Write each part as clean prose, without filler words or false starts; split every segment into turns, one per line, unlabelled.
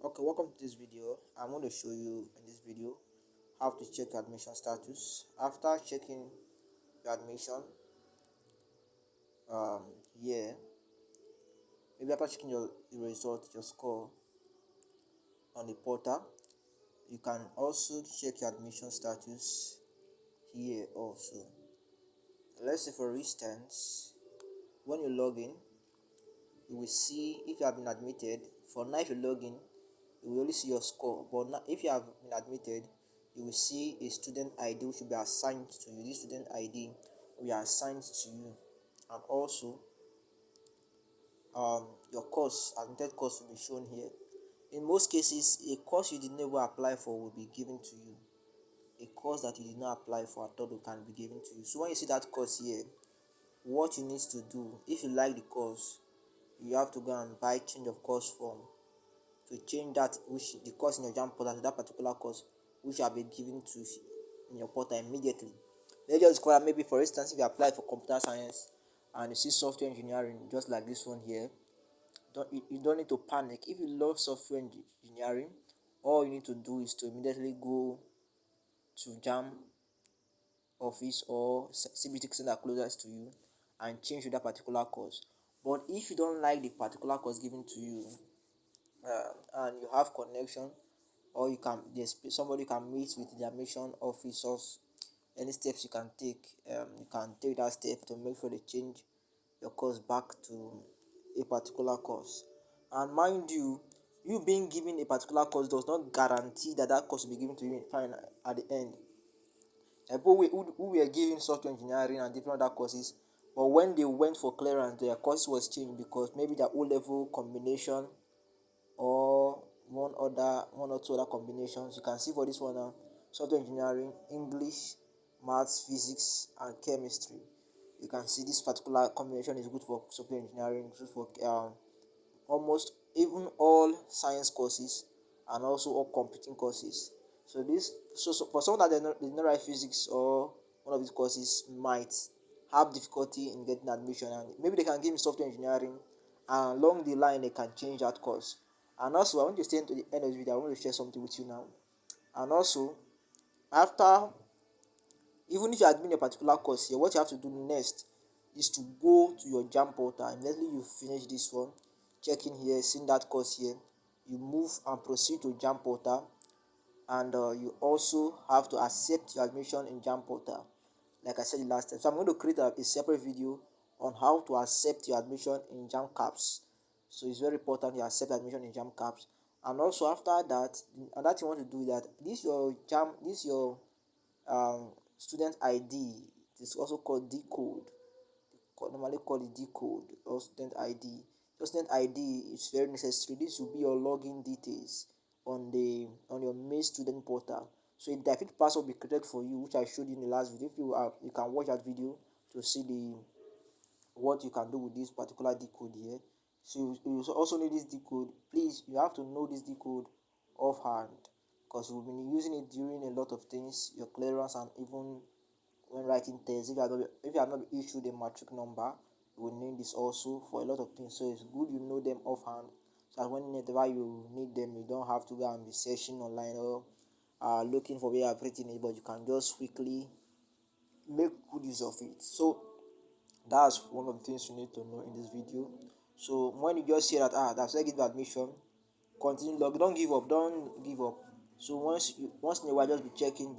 Okay, welcome to this video. I'm going to show you in this video how to check your admission status. After checking your admission, um, here, maybe after checking your result, your score on the portal, you can also check your admission status here also. Let's say for instance, when you log in, you will see if you have been admitted. For now, if you log in, you will only see your score. But now, if you have been admitted, you will see a student ID which will be assigned to you. This student ID will be assigned to you, and also your course, admitted course, will be shown here. In most cases, a course you did never apply for will be given to you. A course that you did not apply for at all can be given to you. So when you see that course here, what you need to do, if you like the course, you have to go and buy change of course form to change that which the course in your JAMB portal to that particular course which shall be given to in your portal immediately. Let's just call maybe for instance if you apply for computer science and you see software engineering just like this one here, you don't need to panic. If you love software engineering, all you need to do is to immediately go to JAMB office or CBT center closest to you and change to that particular course. But if you don't like the particular course given to you, and you have connection, or you can there's somebody you can meet with the admission officers, any steps you can take, you can take that step to make sure they change your course back to a particular course. And mind you, you being given a particular course does not guarantee that that course will be given to you in final at the end. People who were given software engineering and different other courses, but when they went for clearance, their course was changed because maybe their O level combination or one or two other combinations. You can see for this one now, software engineering, English, maths, physics, and chemistry. You can see this particular combination is good for software engineering, good for almost even all science courses and also all computing courses. So for someone that did not write physics or one of these courses might have difficulty in getting admission, and maybe they can give me software engineering and along the line they can change that course. And also I want to stay to the end of the video. I want to share something with you now. And also, after, even if you admit a particular course here, what you have to do next is to go to your JAMB portal. Immediately you finish this one, check in here, seeing that course here, you move and proceed to JAMB portal, and you also have to accept your admission in JAMB portal like I said the last time. So I'm going to create a separate video on how to accept your admission in JAMB caps. So it's very important you accept admission in JAMB caps. And also after that, another thing you want to do is that this your student ID. It is also called D code. Normally call it D code or student ID. Your student ID is very necessary. This will be your login details on your main student portal. So a dynamic password will be created for you, which I showed you in the last video. If you can watch that video to see the what you can do with this particular D code here. So you also need this D code. Please, you have to know this D code offhand because you've been using it during a lot of things, your clearance, and even when writing tests. If you have not issued a matric number, you will need this also for a lot of things. So it's good you know them offhand, so that whenever you need them, you don't have to go and be searching online or looking for where I've written it, but you can just quickly make good use of it. So that's one of the things you need to know in this video. So when you just see that that's why I give admission, continue log. Don't give up. So once in a while, just be checking,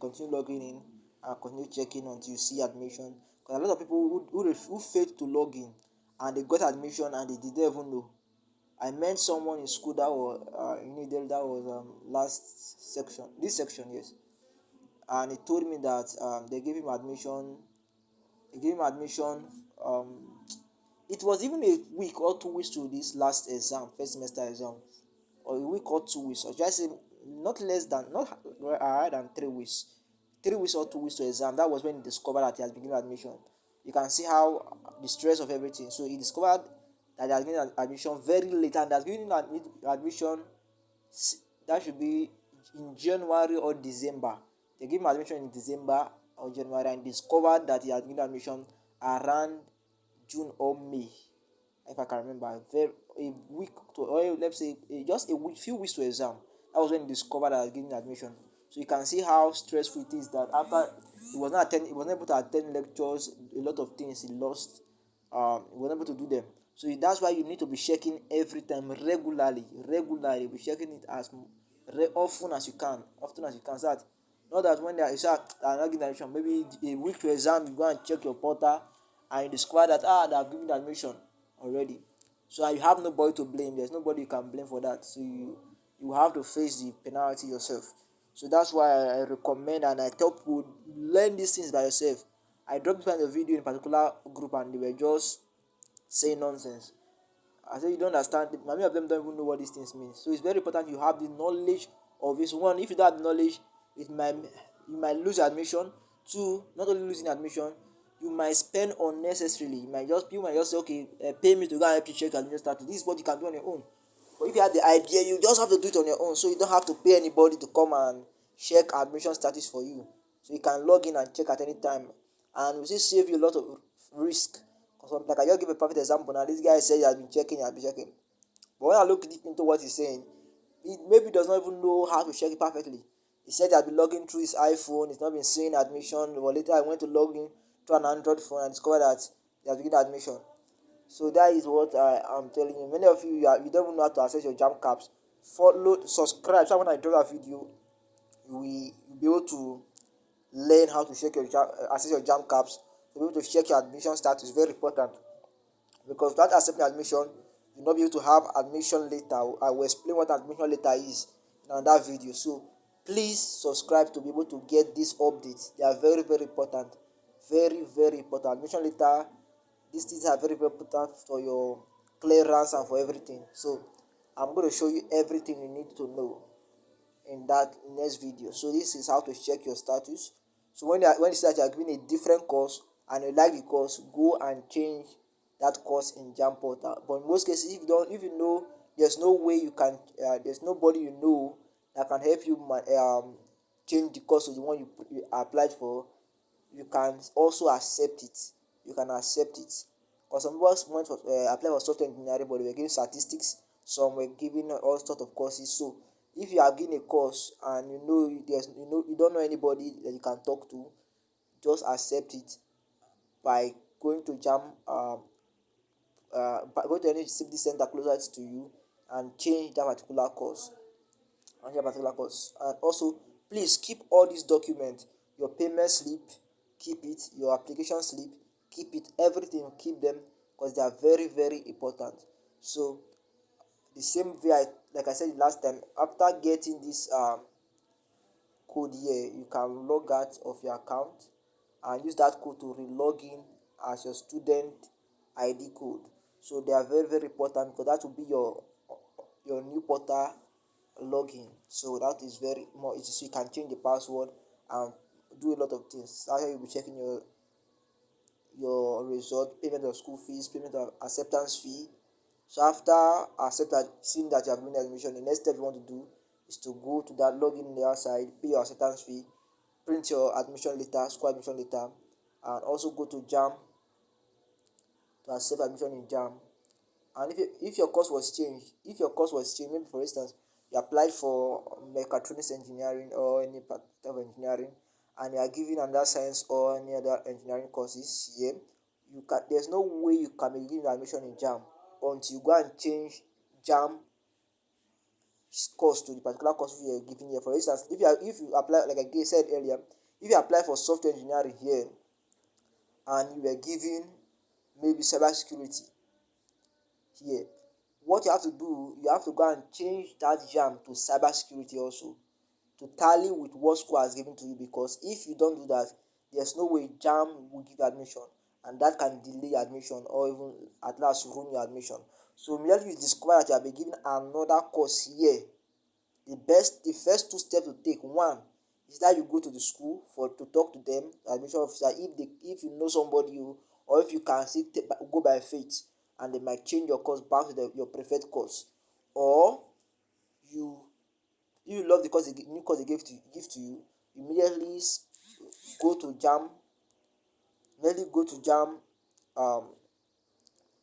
continue logging in and continue checking until you see admission. Because a lot of people who failed to log in and they got admission and they didn't even know. I met someone in school that was Unidel, that was last section, this section, yes, and he told me that they gave him admission. They gave him admission. Um, it was even a week or 2 weeks to this last exam, first semester exam, or a week or 2 weeks, or just say not less than, not higher than 3 weeks, 3 weeks or 2 weeks to exam. That was when he discovered that he has been given admission. You can see how the stress of everything. So he discovered that he has been given admission very late, and has given admission that should be in January or December. They gave him admission in December or January and discovered that he had been admission around June or May. if I can remember, very a week to, or let's say just a week, few weeks to exam. That was when he discovered that I was getting admission. So you can see how stressful it is that after he was not able to attend lectures, a lot of things he lost. He was not able to do them. So that's why you need to be checking every time, regularly. Be checking it as often as you can, So that not that when there is not getting admission, maybe a week to exam, you go and check your portal and you discover that they have given admission already. So you have nobody to blame. There's nobody you can blame for that. So you have to face the penalty yourself. So that's why I recommend and I tell people learn these things by yourself. I dropped this kind of video in a particular group and they were just saying nonsense. I say you don't understand. Many of them don't even know what these things mean. So it's very important you have the knowledge of this. One, if you don't have the knowledge, it might you might lose admission. Two, not only losing admission, you might spend unnecessarily. You might just say, okay, pay me to go and help you check admission status. This is what you can do on your own. But if you have the idea, you just have to do it on your own. So you don't have to pay anybody to come and check admission status for you. So you can log in and check at any time, and it will save you a lot of risk. Because like I just give a perfect example now. This guy said he has been checking. But when I look deep into what he's saying, he maybe does not even know how to check it perfectly. He said he had been logging through his iPhone, he's not been seeing admission. But later I went to log in through an Android phone and discovered that he has been getting admission. So that is what I am telling you. Many of you don't even know how to access your jam caps. Follow, subscribe. So when I drop a video, you'll be able to learn how to check your access your jam caps. You'll be able to check your admission status. Very important, because without accepting admission, you'll not be able to have admission later. I will explain what admission later is in another video. So please subscribe to be able to get these updates. They are very, very important. Very, very important. Admission later, these things are very, very important for your clearance and for everything. So I'm going to show you everything you need to know in that next video. So this is how to check your status. So when you say that you are giving a different course and you like the course, go and change that course in jam portal. But in most cases, if you know there's no way you can, there's nobody you know that can help you change the course to the one you applied for, you can also accept it. You can accept it. Because some people went for apply for software engineering, but they were giving statistics. Some were giving all sorts of courses. So if you are giving a course and you don't know anybody that you can talk to, just accept it by going to jam by going to any CBD center closest to you and change that particular course. And also, please keep all these documents, your payment slip, keep it, your application slip, keep it, everything, keep them, because they are very, very important. So the same way like I said last time, after getting this code here, you can log out of your account and use that code to re-log in as your student ID code. So they are very, very important, because that will be your new portal login. So that is very more easy. So you can change the password and do a lot of things. That's how you'll be checking your result, payment of school fees, payment of acceptance fee. So after seeing that you have been admission, the next step you want to do is to go to that login on the outside, pay your acceptance fee, print your admission letter, school admission letter, and also go to JAM to accept admission in JAM. And if your course was changed, maybe for instance you applied for mechatronics engineering or any part of engineering, and you are given another science or any other engineering courses here, there's no way you can be given admission in JAM until you go and change JAM course to the particular course you are giving here. For instance, if you apply, like I said earlier, if you apply for software engineering here and you were given maybe cybersecurity here, what you have to do, you have to go and change that JAM to cybersecurity also, to tally with what school has given to you. Because if you don't do that, there's no way JAM will give admission, and that can delay admission or even at last ruin your admission. So immediately you discover that you have been given another course here, the first two steps to take, one is that you go to the school to talk to them, admission officer, if you know somebody, or if you can still go by faith, and they might change your course back to your preferred course. Or you if you love the course, the new course they give to you, immediately go to JAM, um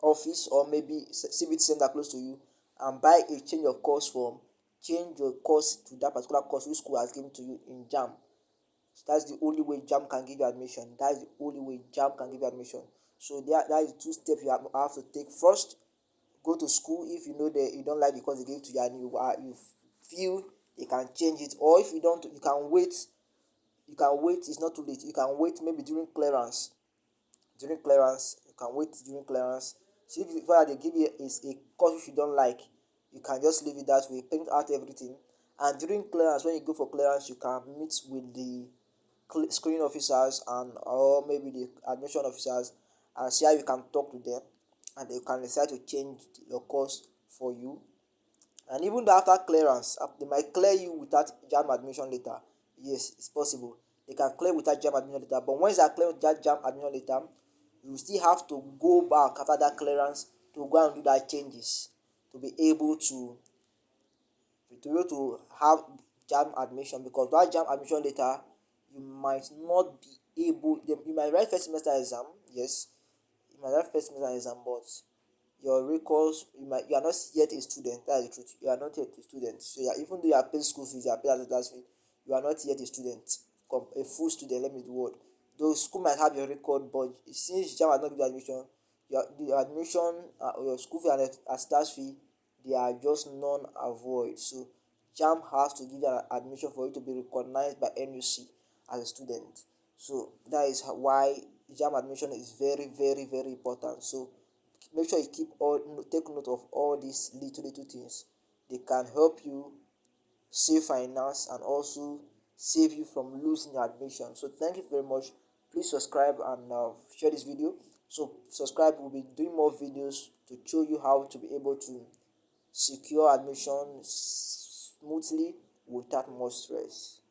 office or maybe CBT center close to you and buy a change of course form, change your course to that particular course which school has given to you in JAM. So that's the only way JAM can give you admission. That is the only way JAM can give you admission. So that is two steps you have to take. First, go to school if you know that you don't like the course they gave to you and you feel they can change it, or if you don't, you can wait. You can wait. It's not too late. You can wait maybe during clearance. You can wait during clearance. So if you find that they give you is a course which you don't like, you can just leave it that way, print out everything, and during clearance, when you go for clearance, you can meet with the screening officers and or maybe the admission officers and see how you can talk to them, and they can decide to change your course for you. And even though after clearance, they might clear you without JAM admission letter. Yes, it's possible. They can clear without JAM admission letter. But once they are clear without JAM admission letter, you still have to go back after that clearance to go and do that changes to be able to have JAM admission, because that JAM admission letter you might not be able. You might write first semester exam, yes, you might write first semester exam, but your records, you are not yet a student. That is the truth. You are not yet a student. So even though you are paying school fees, you are paying attendance fee, you are not yet a student, a full student. Let me use the word. Though school might have your record, but since JAM has not given you admission, your admission, your school fee and attendance fee, they are just non-avoid. So JAM has to give you an admission for you to be recognized by NUC as a student. So that is why JAM admission is very, very, very important. So make sure you take note of all these little things. They can help you save finance and also save you from losing your admission. So thank you very much. Please subscribe and share this video. So subscribe, we'll be doing more videos to show you how to be able to secure admission smoothly without more stress.